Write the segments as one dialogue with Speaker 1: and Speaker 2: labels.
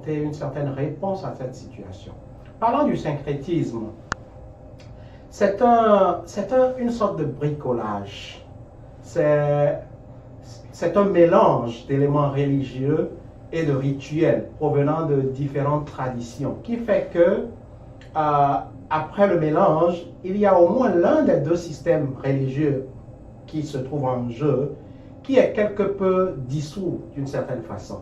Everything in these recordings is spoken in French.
Speaker 1: apporter une certaine réponse à cette situation. Parlant du syncrétisme, c'est une sorte de bricolage. C'est un mélange d'éléments religieux et de rituels provenant de différentes traditions qui fait que, après le mélange, il y a au moins l'un des deux systèmes religieux qui se trouve en jeu, qui est quelque peu dissous d'une certaine façon.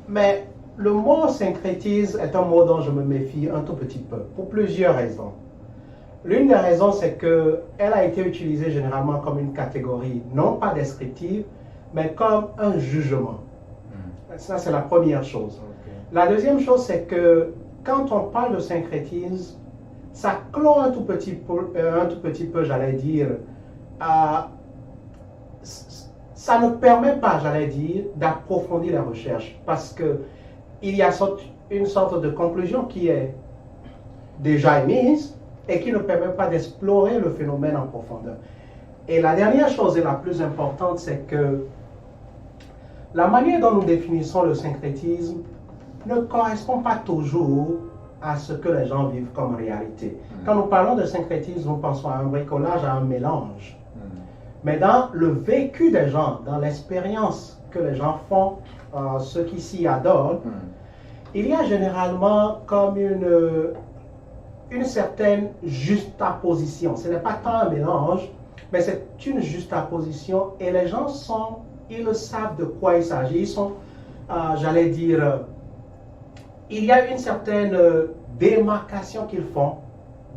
Speaker 1: Mais le mot syncrétisme est un mot dont je me méfie un tout petit peu, pour plusieurs raisons. L'une des raisons, c'est qu'elle a été utilisée généralement comme une catégorie, non pas descriptive, mais comme un jugement. Ça, c'est la première chose. Okay. La deuxième chose, c'est que quand on parle de syncrétisme, ça clôt un tout petit peu, j'allais dire, ça ne permet pas, j'allais dire, d'approfondir la recherche, parce qu'il y a une sorte de conclusion qui est déjà émise et qui ne permet pas d'explorer le phénomène en profondeur. Et la dernière chose et la plus importante, c'est que la manière dont nous définissons le syncrétisme ne correspond pas toujours à ce que les gens vivent comme réalité. Quand nous parlons de syncrétisme, nous pensons à un bricolage, à un mélange. Mais dans le vécu des gens, dans l'expérience que les gens font, ceux qui s'y adonnent, il y a généralement comme une certaine juxtaposition. Ce n'est pas tant un mélange, mais c'est une juxtaposition et les gens ils savent de quoi il s'agit. Ils sont, j'allais dire, il y a une certaine démarcation qu'ils font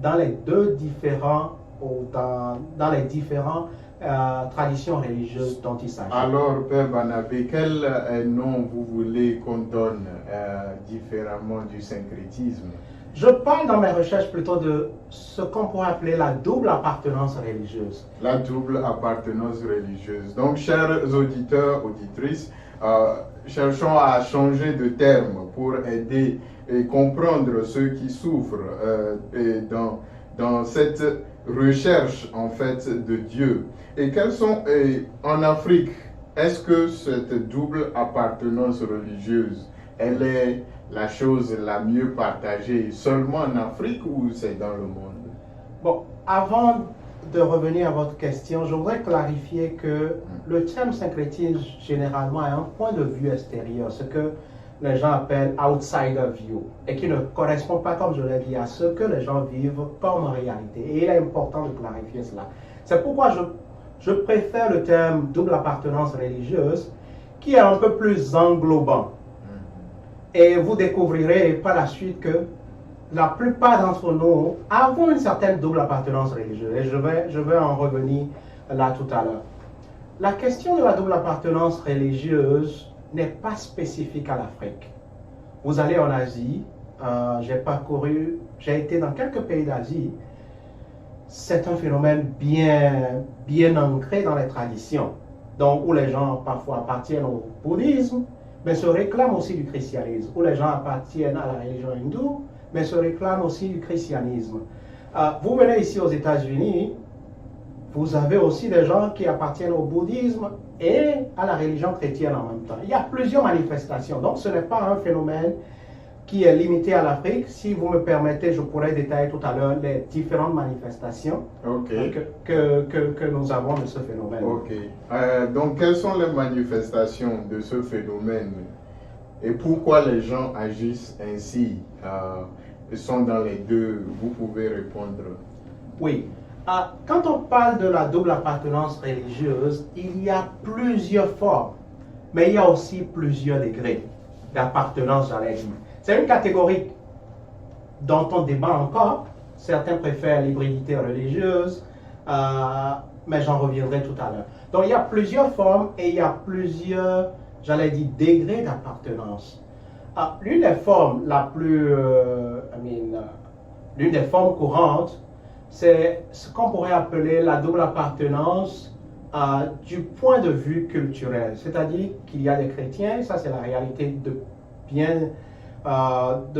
Speaker 1: dans les différents traditions religieuses dont il s'agit.
Speaker 2: Alors, Père Banabé, quel nom vous voulez qu'on donne différemment du syncrétisme?
Speaker 1: Je parle dans mes recherches plutôt de ce qu'on pourrait appeler la double appartenance religieuse.
Speaker 2: La double appartenance religieuse. Donc, chers auditeurs, auditrices, cherchons à changer de terme pour aider et comprendre ceux qui souffrent dans cette recherche en fait de Dieu. Et quels sont en Afrique, est-ce que cette double appartenance religieuse, elle est la chose la mieux partagée seulement en Afrique ou c'est dans le monde?
Speaker 1: Bon, avant de revenir à votre question, je voudrais clarifier que le terme syncrétisme généralement est un point de vue extérieur, ce que les gens appellent outsider view, et qui ne correspond pas, comme je l'ai dit, à ce que les gens vivent comme réalité. Et il est important de clarifier cela. C'est pourquoi je préfère le terme double appartenance religieuse, qui est un peu plus englobant. Et vous découvrirez par la suite que la plupart d'entre nous avons une certaine double appartenance religieuse. Et je vais en revenir là tout à l'heure. La question de la double appartenance religieuse n'est pas spécifique à l'Afrique. Vous allez en Asie, j'ai été dans quelques pays d'Asie. C'est un phénomène bien ancré dans les traditions, donc où les gens parfois appartiennent au bouddhisme, mais se réclament aussi du christianisme, où les gens appartiennent à la religion hindoue, mais se réclament aussi du christianisme. Vous venez ici aux États-Unis, vous avez aussi des gens qui appartiennent au bouddhisme et à la religion chrétienne en même temps. Il y a plusieurs manifestations, donc ce n'est pas un phénomène qui est limité à l'Afrique. Si vous me permettez, je pourrais détailler tout à l'heure les différentes manifestations que nous avons de ce phénomène.
Speaker 2: Ok. Donc, quelles sont les manifestations de ce phénomène et pourquoi les gens agissent ainsi? Sont dans les deux, vous pouvez répondre.
Speaker 1: Oui. Quand on parle de la double appartenance religieuse, il y a plusieurs formes, mais il y a aussi plusieurs degrés d'appartenance, j'allais dire. C'est une catégorie dont on débat encore. Certains préfèrent l'hybridité religieuse, mais j'en reviendrai tout à l'heure. Donc il y a plusieurs formes et il y a plusieurs, j'allais dire, degrés d'appartenance. L'une des formes l'une des formes courantes, c'est ce qu'on pourrait appeler la double appartenance du point de vue culturel. C'est-à-dire qu'il y a des chrétiens, ça c'est la réalité de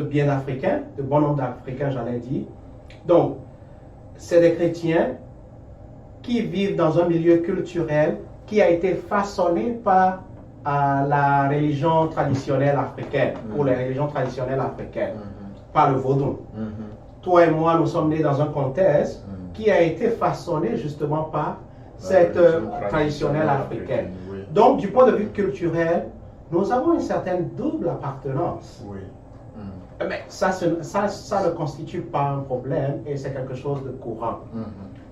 Speaker 1: bien africains, de bon nombre d'Africains, j'allais dire. Donc, c'est des chrétiens qui vivent dans un milieu culturel qui a été façonné par la religion traditionnelle africaine, ou les religions traditionnelles africaines, par le vaudou. Toi et moi, nous sommes nés dans un contexte qui a été façonné justement par cette traditionnelle africaine.
Speaker 2: Oui.
Speaker 1: Donc, du point de vue culturel, nous avons une certaine double appartenance.
Speaker 2: Oui.
Speaker 1: Mais ça ne constitue pas un problème et c'est quelque chose de courant.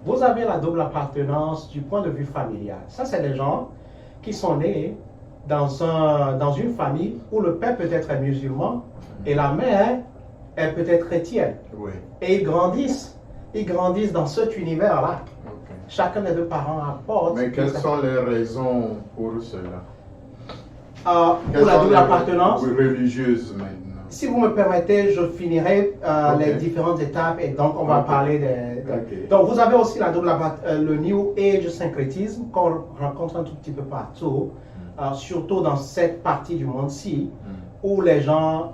Speaker 1: Vous avez la double appartenance du point de vue familial. Ça, c'est des gens qui sont nés dans une famille où le père peut-être est musulman et la mère est peut-être chrétienne.
Speaker 2: Oui.
Speaker 1: Et ils grandissent dans cet univers-là.
Speaker 2: Okay.
Speaker 1: Chacun des deux parents apporte.
Speaker 2: Mais quelles sont les raisons pour cela?
Speaker 1: Pour la double appartenance
Speaker 2: religieuse maintenant.
Speaker 1: Si vous me permettez, je finirai les différentes étapes et donc on va parler des... Donc vous avez aussi la double le New Age syncrétisme qu'on rencontre un tout petit peu partout, surtout dans cette partie du monde-ci, où les gens,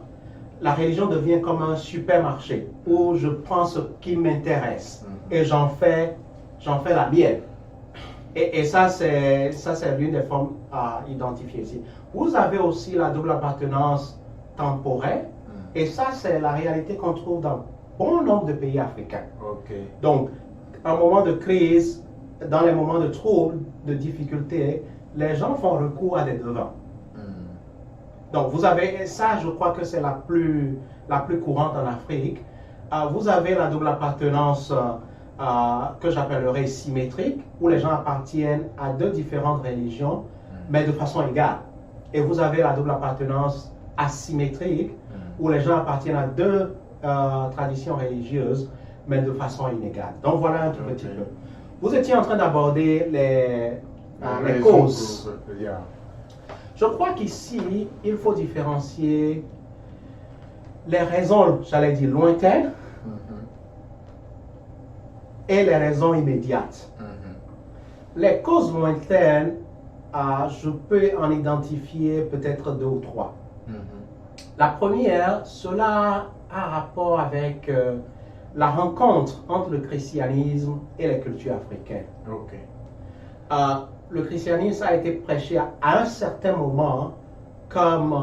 Speaker 1: la religion devient comme un supermarché, où je prends ce qui m'intéresse et j'en fais la mienne. Et ça, c'est l'une des formes à identifier ici. Vous avez aussi la double appartenance temporaire, et ça, c'est la réalité qu'on trouve dans bon nombre de pays africains.
Speaker 2: Okay.
Speaker 1: Donc, à un moment de crise, dans les moments de troubles, de difficultés, les gens font recours à des devants. Donc, vous avez, ça, je crois que c'est la plus courante en Afrique. Vous avez la double appartenance que j'appellerais symétrique, où les gens appartiennent à deux différentes religions, mais de façon égale. Et vous avez la double appartenance asymétrique, où les gens appartiennent à deux traditions religieuses, mais de façon inégale. Donc voilà un tout petit peu. Vous étiez en train d'aborder les causes. Je crois qu'ici, il faut différencier les raisons, j'allais dire, lointaines et les raisons immédiates. Les causes lointaines, je peux en identifier peut-être deux ou trois. La première, cela a rapport avec la rencontre entre le christianisme et les cultures africaines. Le christianisme a été prêché à un certain moment comme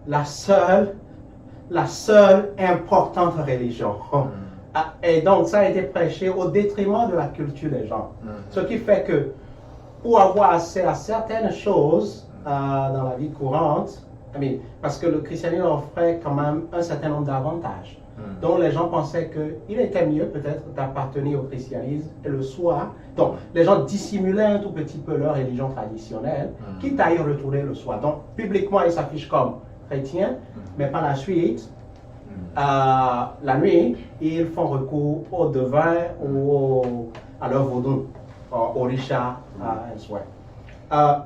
Speaker 1: la seule importante religion. Et donc ça a été prêché au détriment de la culture des gens. Ce qui fait que pour avoir accès à certaines choses dans la vie courante, parce que le christianisme offrait quand même un certain nombre d'avantages. Donc les gens pensaient qu'il était mieux peut-être d'appartenir au christianisme et le soir. Donc les gens dissimulaient un tout petit peu leur religion traditionnelle, quitte à y retourner le soir. Donc publiquement ils s'affichent comme chrétiens, mais par la suite, la nuit, ils font recours au devin ou à leur vaudou, au richard, and so on.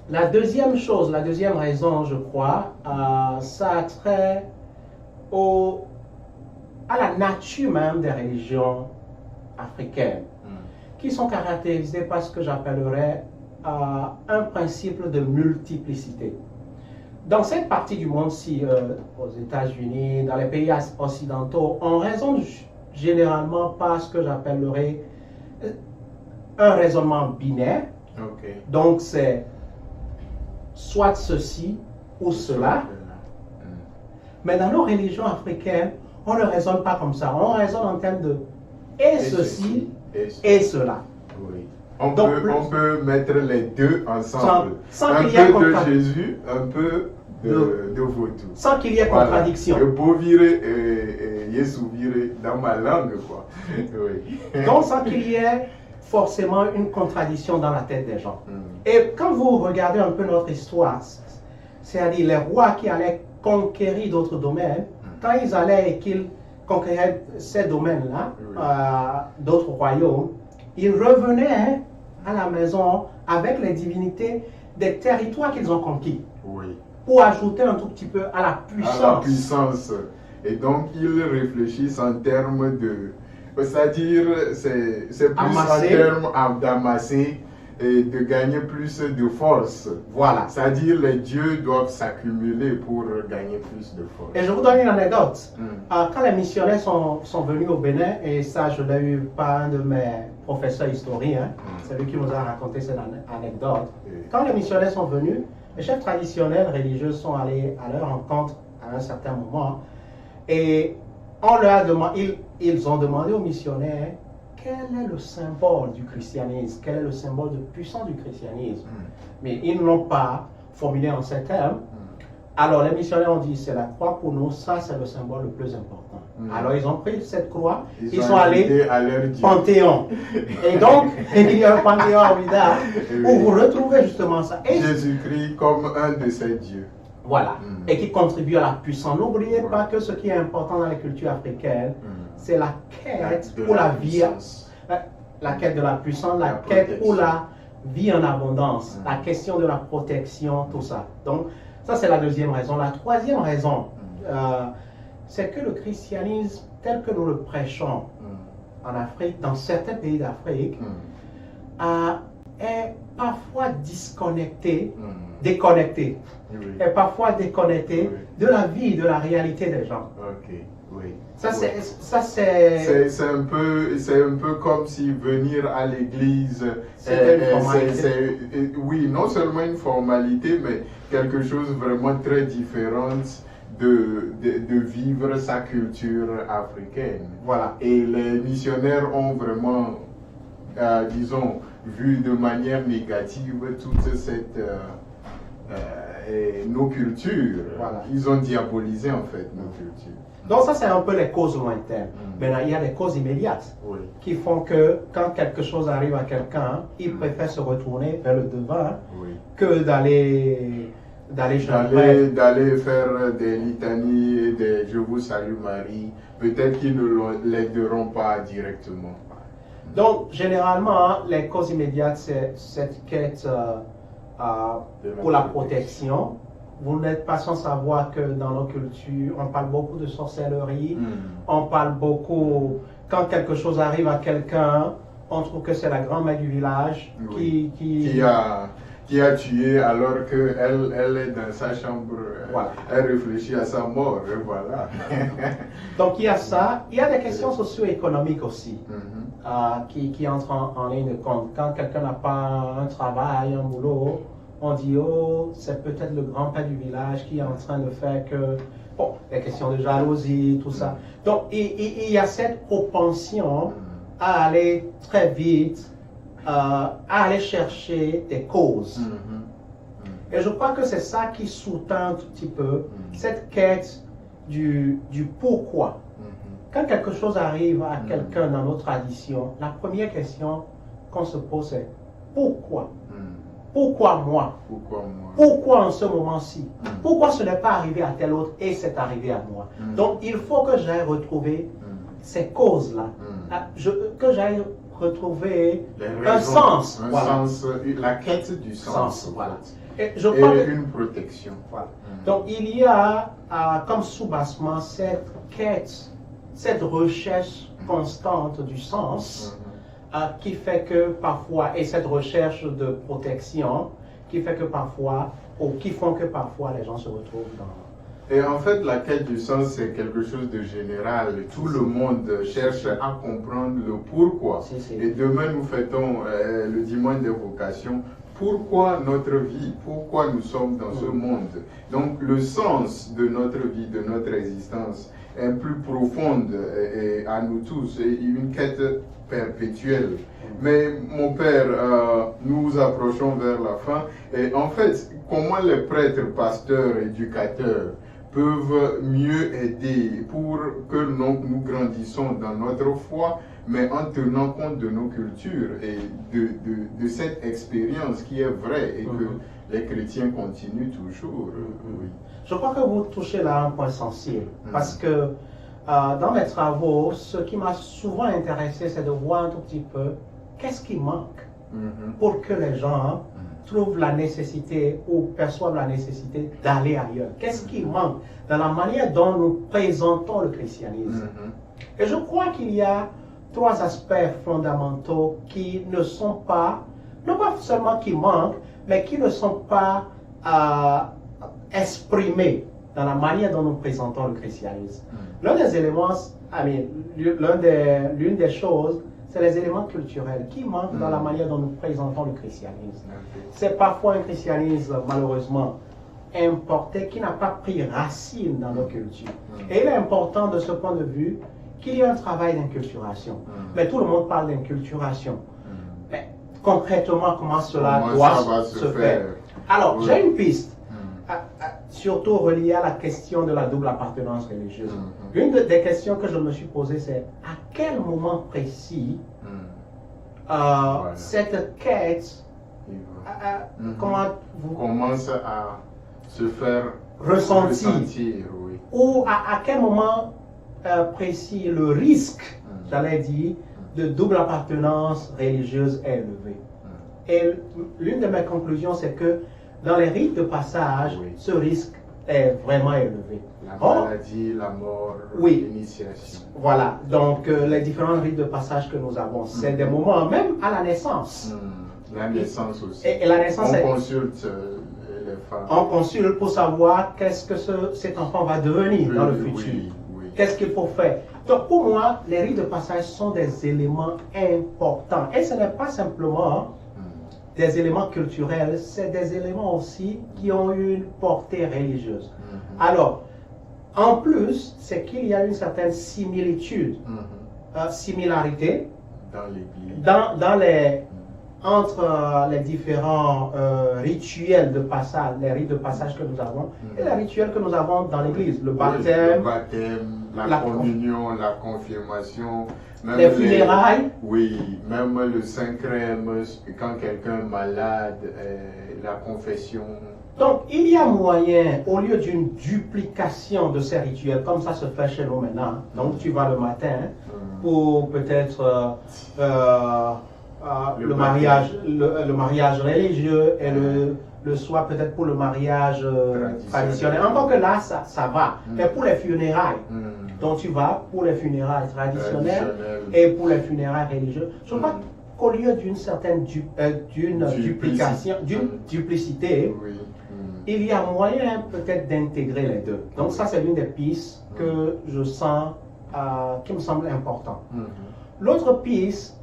Speaker 1: La deuxième chose, la deuxième raison, je crois, ça a trait à la nature même des religions africaines, qui sont caractérisées par ce que j'appellerais un principe de multiplicité. Dans cette partie du monde-ci, aux États-Unis, dans les pays occidentaux, on raisonne généralement par ce que j'appellerais un raisonnement binaire. Donc c'est soit ceci ou cela. Mais dans nos religions africaines, on ne raisonne pas comme ça. On raisonne en termes de et ceci et cela.
Speaker 2: Oui. On peut mettre les deux ensemble.
Speaker 1: Sans
Speaker 2: un
Speaker 1: qu'il y ait
Speaker 2: peu de Jésus, un peu de vaudou.
Speaker 1: Sans qu'il y ait contradiction.
Speaker 2: Le beau viré et Jésus viré dans ma langue, quoi. Oui.
Speaker 1: Donc sans qu'il y ait forcément une contradiction dans la tête des gens. Et quand vous regardez un peu notre histoire, c'est-à-dire les rois qui allaient conquérir d'autres domaines, quand ils allaient et qu'ils conquéraient ces domaines-là, d'autres royaumes, ils revenaient à la maison avec les divinités des territoires qu'ils ont conquis. Pour ajouter un tout petit peu à la puissance.
Speaker 2: À la puissance. Et donc, ils réfléchissent en termes de... C'est-à-dire, c'est plus en termes d'amasser de gagner plus de force.
Speaker 1: Voilà.
Speaker 2: C'est-à-dire les dieux doivent s'accumuler pour gagner plus de force.
Speaker 1: Et je vous donne une anecdote.
Speaker 2: Mm.
Speaker 1: Quand les missionnaires sont venus au Bénin, et ça je l'ai eu par un de mes professeurs historiens, c'est lui qui nous a raconté cette anecdote. Quand les missionnaires sont venus, les chefs traditionnels religieux sont allés à leur rencontre à un certain moment et on leur a demandé, ils ont demandé aux missionnaires quel est le symbole du christianisme, quel est le symbole de puissance du christianisme. Mais ils ne l'ont pas formulé en ces termes. Alors les missionnaires ont dit c'est la croix pour nous, ça c'est le symbole le plus important. Alors ils ont pris cette croix, ils sont allés
Speaker 2: à leur Dieu.
Speaker 1: Panthéon. Et donc il y a un Panthéon à Ouidah où vous retrouvez justement ça. Et
Speaker 2: Jésus-Christ comme un de ces dieux.
Speaker 1: voilà, et qui contribue à la puissance. N'oubliez pas que ce qui est important dans la culture africaine, c'est la quête pour la vie, la quête de la puissance, la quête pour la vie en abondance, la question de la protection, tout ça. Donc, ça c'est la deuxième raison. La troisième raison, c'est que le christianisme tel que nous le prêchons en Afrique, dans certains pays d'Afrique, est parfois déconnecté, est parfois déconnecté de la vie, de la réalité des gens.
Speaker 2: Ok, oui.
Speaker 1: Ça c'est
Speaker 2: C'est un peu comme si venir à l'église, oui, non seulement une formalité, mais quelque chose vraiment très différent de vivre sa culture africaine.
Speaker 1: Voilà.
Speaker 2: Et les missionnaires ont vraiment, disons, vu de manière négative toute cette nos cultures.
Speaker 1: Voilà.
Speaker 2: Ils ont diabolisé en fait nos cultures.
Speaker 1: Donc ça c'est un peu les causes lointaines. Maintenant il y a des causes immédiates qui font que quand quelque chose arrive à quelqu'un, il préfère se retourner vers le devant que d'aller
Speaker 2: faire des litanies et des Je vous salue Marie. Peut-être qu'ils ne l'aideront pas directement.
Speaker 1: Donc généralement les causes immédiates c'est cette quête pour la protection. Vous n'êtes pas sans savoir que dans nos cultures, on parle beaucoup de sorcellerie, on parle beaucoup, quand quelque chose arrive à quelqu'un, on trouve que c'est la grand-mère du village qui
Speaker 2: a tué alors qu'elle est dans sa chambre,
Speaker 1: voilà.
Speaker 2: Elle réfléchit à sa mort, et voilà.
Speaker 1: Donc il y a ça, il y a des questions socio-économiques aussi qui entrent en ligne de compte. Quand quelqu'un n'a pas un travail, un boulot, on dit, oh, c'est peut-être le grand-père du village qui est en train de faire que, bon, les questions de jalousie, tout ça. Donc, il y a cette propension à aller très vite, à aller chercher des causes. Et je crois que c'est ça qui sous-tend un tout petit peu cette quête du pourquoi. Quand quelque chose arrive à quelqu'un dans nos traditions, la première question qu'on se pose c'est pourquoi? Pourquoi moi? Pourquoi en ce moment-ci? Pourquoi ce n'est pas arrivé à tel autre et c'est arrivé à moi? Donc il faut que j'aille retrouver ces causes-là, que j'aille retrouver un sens.
Speaker 2: La quête du sens.
Speaker 1: Voilà.
Speaker 2: Et une protection.
Speaker 1: Voilà. Donc il y a comme sous-bassement cette quête, cette recherche constante du sens. Qui fait que parfois, et cette recherche de protection, qui fait que parfois, ou qui font que parfois les gens se retrouvent dans...
Speaker 2: Et en fait, la quête du sens, c'est quelque chose de général. Tout le monde cherche à comprendre le pourquoi. Et demain, nous fêtons le dimanche des vocations. Pourquoi notre vie? Pourquoi nous sommes dans ce monde? Donc, le sens de notre vie, de notre existence, est plus profonde à nous tous, et une quête perpétuelle. Mais mon père, nous approchons vers la fin, et en fait, comment les prêtres, pasteurs, éducateurs peuvent mieux aider pour que nous grandissons dans notre foi, mais en tenant compte de nos cultures et de cette expérience qui est vraie et que les chrétiens continuent toujours. Oui.
Speaker 1: Je crois que vous touchez là un point sensible, parce que dans mes travaux, ce qui m'a souvent intéressé, c'est de voir un tout petit peu qu'est-ce qui manque pour que les gens trouvent la nécessité ou perçoivent la nécessité d'aller ailleurs. Qu'est-ce qui manque dans la manière dont nous présentons le christianisme? Et je crois qu'il y a trois aspects fondamentaux qui ne sont pas non pas seulement qui manquent, mais qui ne sont pas exprimés dans la manière dont nous présentons le christianisme. L'un des éléments, l'une des choses, c'est les éléments culturels qui manquent dans la manière dont nous présentons le christianisme. C'est parfois un christianisme, malheureusement, importé, qui n'a pas pris racine dans nos cultures. Et il est important de ce point de vue qu'il y ait un travail d'inculturation. Mais tout le monde parle d'inculturation. Mais concrètement, comment cela doit se faire? Alors, j'ai une piste, surtout reliée à la question de la double appartenance religieuse. Une des questions que je me suis posée, c'est à quel moment précis cette quête, comment vous
Speaker 2: commence à se faire
Speaker 1: ressentir,
Speaker 2: oui.
Speaker 1: Ou à quel moment précis le risque, j'allais dire, de double appartenance religieuse est élevé. Et l'une de mes conclusions, c'est que dans les rites de passage, ce risque est vraiment élevé.
Speaker 2: La maladie, la mort, l'initiation.
Speaker 1: Voilà, donc les différents rites de passage que nous avons, c'est des moments, même à la naissance.
Speaker 2: La naissance aussi.
Speaker 1: Et la naissance,
Speaker 2: on consulte les femmes.
Speaker 1: On consulte pour savoir qu'est-ce que cet enfant va devenir dans le futur. Qu'est-ce qu'il faut faire. Donc pour moi, les rites de passage sont des éléments importants. Et ce n'est pas simplement des éléments culturels, c'est des éléments aussi qui ont une portée religieuse. Alors, en plus, c'est qu'il y a une certaine similitude, similarité dans les entre les différents rituels de passage, les rites de passage que nous avons, et les rituels que nous avons dans l'Église, le baptême,
Speaker 2: la communion, la confirmation, même
Speaker 1: les funérailles.
Speaker 2: Même le Saint-Crème, quand quelqu'un est malade, la confession.
Speaker 1: Donc, il y a moyen, au lieu d'une duplication de ces rituels, comme ça se fait chez nous maintenant, donc tu vas le matin pour peut-être le mariage religieux et le soir peut-être pour le mariage traditionnel. Encore que là, ça va. Mais pour les funérailles, donc tu vas pour les funérailles traditionnelles et pour les funérailles religieuses, je crois qu'au lieu d'une certaine duplication, d'une duplicité, il y a moyen peut-être d'intégrer les deux. Donc ça, c'est l'une des pistes que je sens, qui me semble important. L'autre piste,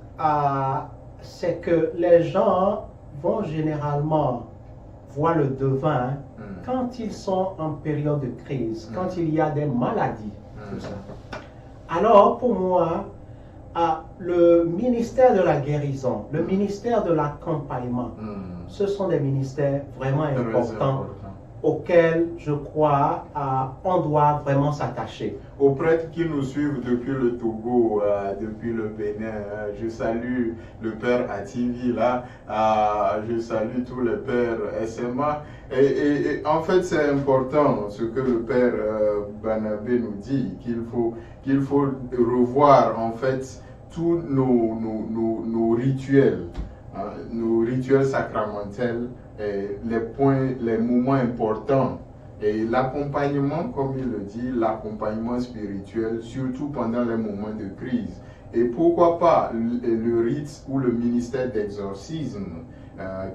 Speaker 1: c'est que les gens vont généralement voir le devin quand ils sont en période de crise, quand il y a des maladies. Tout ça. Alors, pour moi, le ministère de la guérison, le ministère de l'accompagnement, ce sont des ministères vraiment importants auxquels, je crois, on doit vraiment s'attacher.
Speaker 2: Aux prêtres qui nous suivent depuis le Togo, depuis le Bénin, je salue le père Ativi là, je salue tous les pères SMA. Et en fait, c'est important ce que le père Banabé nous dit, qu'il faut revoir en fait tous nos rituels, nos rituels sacramentels, les moments importants et l'accompagnement, comme il le dit, l'accompagnement spirituel, surtout pendant les moments de crise. Et pourquoi pas le rite ou le ministère d'exorcisme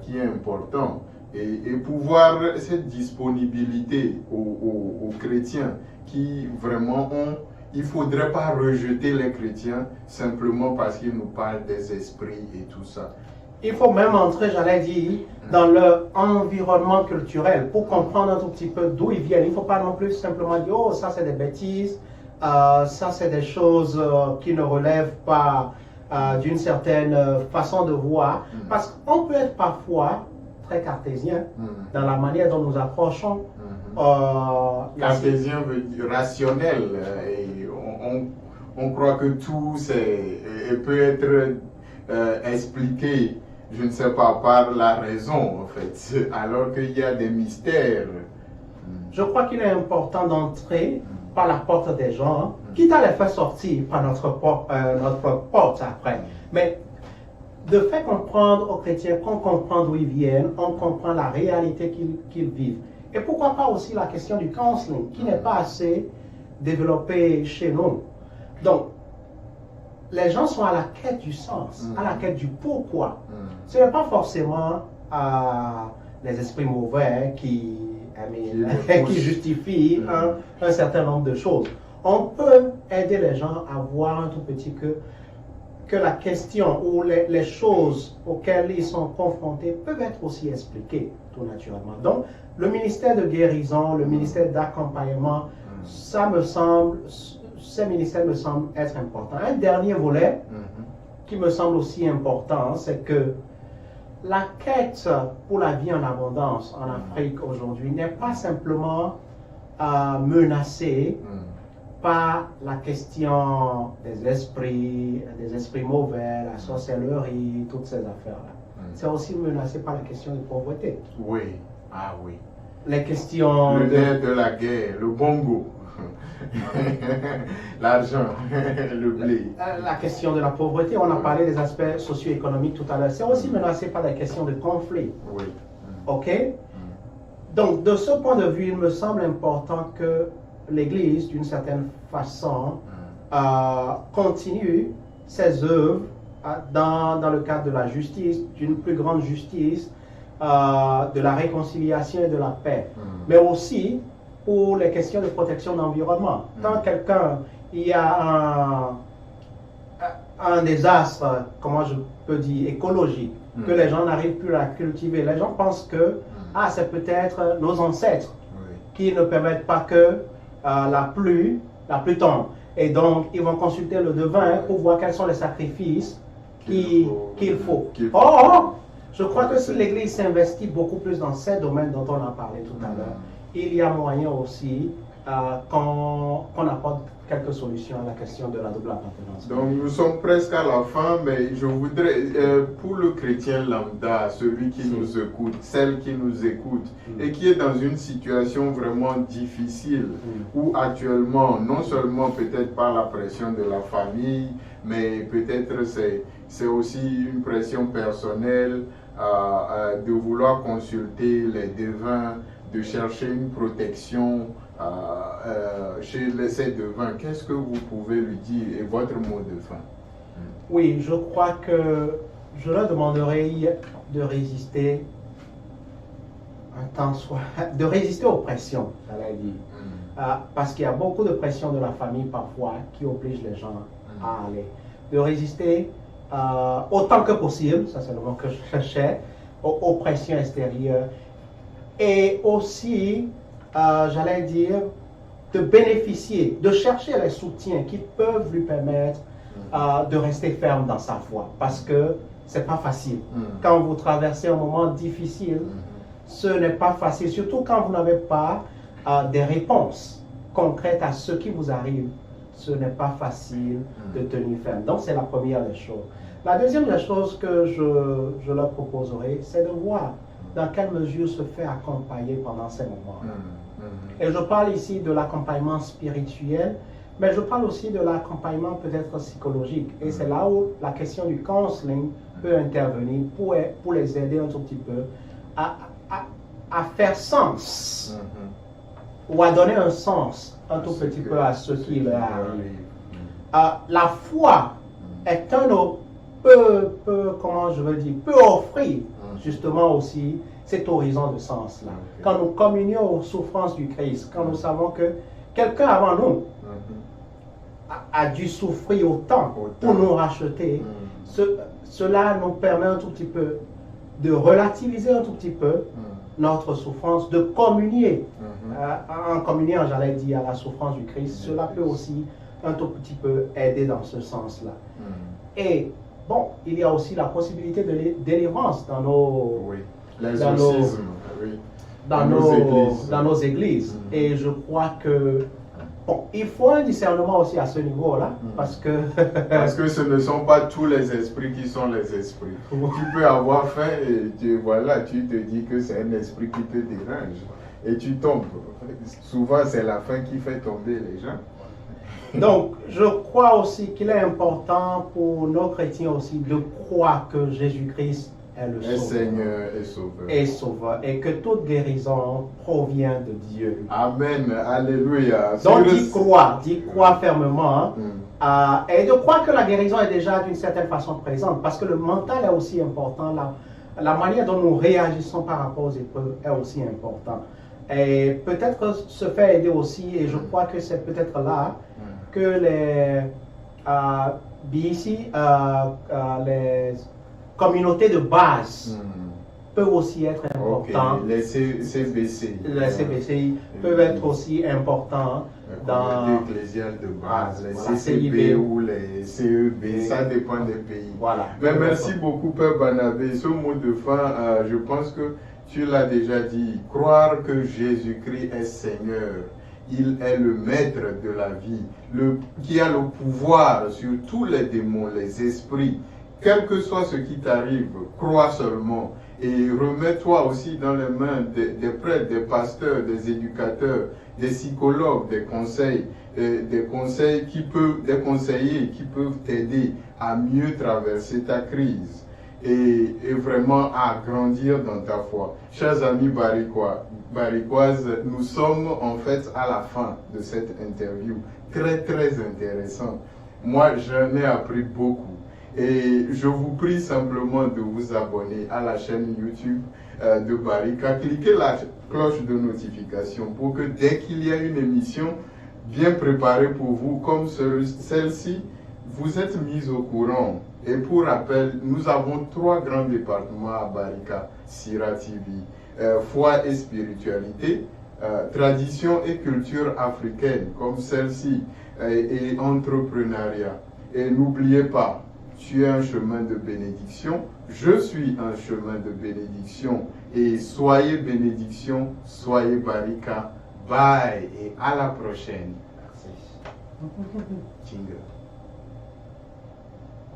Speaker 2: qui est important et pouvoir cette disponibilité aux chrétiens qui vraiment ont. Il ne faudrait pas rejeter les chrétiens simplement parce qu'ils nous parlent des esprits et tout ça.
Speaker 1: Il faut même entrer, j'allais dire, dans leur environnement culturel pour comprendre un tout petit peu d'où ils viennent. Il ne faut pas non plus simplement dire, oh, ça c'est des bêtises, ça c'est des choses qui ne relèvent pas d'une certaine façon de voir. Parce qu'on peut être parfois très cartésien dans la manière dont nous approchons.
Speaker 2: Cartésien veut dire rationnel. Et on croit que tout peut être expliqué, je ne sais pas, par la raison en fait, alors qu'il y a des mystères.
Speaker 1: Je crois qu'il est important d'entrer par la porte des gens, quitte à les faire sortir par notre porte après. Mais de faire comprendre aux chrétiens qu'on comprend d'où ils viennent, on comprend la réalité qu'ils vivent. Et pourquoi pas aussi la question du counseling, qui n'est pas assez développée chez nous. Donc, les gens sont à la quête du sens, à la quête du pourquoi.
Speaker 2: Mm.
Speaker 1: Ce n'est pas forcément les esprits mauvais qui justifient un certain nombre de choses. On peut aider les gens à voir un tout petit que la question ou les choses auxquelles ils sont confrontés peuvent être aussi expliquées tout naturellement. Donc, le ministère de guérison, le ministère d'accompagnement, ces ministères me semblent être importants. Un dernier volet qui me semble aussi important, c'est que la quête pour la vie en abondance en Afrique aujourd'hui n'est pas simplement menacée par la question des esprits mauvais, la sorcellerie, toutes ces affaires-là. C'est aussi menacé par la question de pauvreté.
Speaker 2: Oui, ah oui.
Speaker 1: Les questions...
Speaker 2: Le nerf de la guerre, le bongo, l'argent, le blé.
Speaker 1: La question de la pauvreté, on a parlé des aspects socio-économiques tout à l'heure. C'est aussi menacé par la question de conflit.
Speaker 2: Oui.
Speaker 1: OK? Donc, de ce point de vue, il me semble important que l'Église, d'une certaine façon, continue ses œuvres dans le cadre de la justice, d'une plus grande justice, de la réconciliation et de la paix. Mais aussi pour les questions de protection de l'environnement. Quand il y a un désastre, comment je peux dire, écologique, que les gens n'arrivent plus à cultiver, les gens pensent que c'est peut-être nos ancêtres qui ne permettent pas que la pluie tombe. Et donc, ils vont consulter le devin pour voir quels sont les sacrifices qu'il faut. Or, je crois que si l'Église s'investit beaucoup plus dans ces domaines dont on a parlé tout à l'heure, il y a moyen aussi qu'on apporte quelques solutions à la question de la double appartenance.
Speaker 2: Donc nous sommes presque à la fin, mais je voudrais, pour le chrétien lambda, celui qui nous écoute, celle qui nous écoute, et qui est dans une situation vraiment difficile, où actuellement, non seulement peut-être par la pression de la famille, mais peut-être c'est aussi une pression personnelle de vouloir consulter les devins, de chercher une protection chez ces devins. Qu'est-ce que vous pouvez lui dire et votre mot de fin?
Speaker 1: Oui, je crois que je leur demanderai de résister de résister aux pressions, j'allais dire. Parce qu'il y a beaucoup de pressions de la famille parfois qui obligent les gens à aller. De résister autant que possible, ça c'est le mot que je cherchais, aux pressions extérieures. Et aussi, j'allais dire, de bénéficier, de chercher les soutiens qui peuvent lui permettre de rester ferme dans sa foi. Parce que ce n'est pas facile. Quand vous traversez un moment difficile, ce n'est pas facile. Surtout quand vous n'avez pas des réponses concrètes à ce qui vous arrive. Ce n'est pas facile de tenir ferme. Donc, c'est la première des choses. La deuxième des choses que je leur proposerai, c'est de voir dans quelle mesure se fait accompagner pendant ces moments-là. Et je parle ici de l'accompagnement spirituel, mais je parle aussi de l'accompagnement peut-être psychologique. Et c'est là où la question du counseling peut intervenir pour les aider un tout petit peu à faire sens ou à donner un sens un tout petit peu à ce qui leur arrive. La foi est peut offrir justement aussi cet horizon de sens-là. Quand nous communions aux souffrances du Christ, quand nous savons que quelqu'un avant nous a dû souffrir autant pour nous racheter, cela nous permet un tout petit peu de relativiser un tout petit peu notre souffrance, de communier, en communiant, j'allais dire, à la souffrance du Christ. Cela peut aussi un tout petit peu aider dans ce sens-là. Et bon, il y a aussi la possibilité de délivrance dans nos églises. Et je crois que il faut un discernement aussi à ce niveau-là, parce que
Speaker 2: ce ne sont pas tous les esprits qui sont les esprits. Tu peux avoir faim et tu te dis que c'est un esprit qui te dérange et tu tombes. Souvent, c'est la faim qui fait tomber les gens.
Speaker 1: Donc, je crois aussi qu'il est important pour nos chrétiens aussi de croire que Jésus-Christ est le
Speaker 2: Et Seigneur et Sauveur.
Speaker 1: et Sauveur, et que toute guérison provient de Dieu.
Speaker 2: Amen. Alléluia.
Speaker 1: Donc
Speaker 2: Sur-
Speaker 1: d'y croire fermement, hein,
Speaker 2: Mm.
Speaker 1: et de croire que la guérison est déjà d'une certaine façon présente, parce que le mental est aussi important, la manière dont nous réagissons par rapport aux épreuves est aussi important. Et peut-être se faire aider aussi, et je crois que c'est peut-être là que les BC, les communautés de base peuvent aussi être
Speaker 2: Ok,
Speaker 1: importantes.
Speaker 2: les CBC.
Speaker 1: Les CBCI peuvent être aussi importants
Speaker 2: La
Speaker 1: dans
Speaker 2: communauté ecclésiale de base, les
Speaker 1: Voilà,
Speaker 2: CCB
Speaker 1: CIB.
Speaker 2: ou les CEB, ça dépend des pays.
Speaker 1: Voilà.
Speaker 2: Mais merci beaucoup, Père Barnabé. Ce mot de fin, je pense que tu l'as déjà dit. Croire que Jésus-Christ est Seigneur, il est le maître de la vie, qui a le pouvoir sur tous les démons, les esprits. Quel que soit ce qui t'arrive, crois seulement. Et remets-toi aussi dans les mains des prêtres, des pasteurs, des éducateurs, des psychologues, des conseillers qui peuvent t'aider à mieux traverser ta crise et vraiment à grandir dans ta foi. Chers amis baricoises, nous sommes en fait à la fin de cette interview. Très très intéressant. Moi, j'en ai appris beaucoup. Et je vous prie simplement de vous abonner à la chaîne YouTube de Barika. Cliquez la cloche de notification pour que dès qu'il y a une émission bien préparée pour vous, comme celle-ci, vous êtes mis au courant. Et pour rappel, nous avons 3 grands départements à Barika, Sira TV. Foi et spiritualité, tradition et culture africaine, comme celle-ci, et entrepreneuriat. Et n'oubliez pas, tu es un chemin de bénédiction, je suis un chemin de bénédiction. Et soyez bénédiction, soyez Barika. Bye et à la prochaine. Merci. Jingle.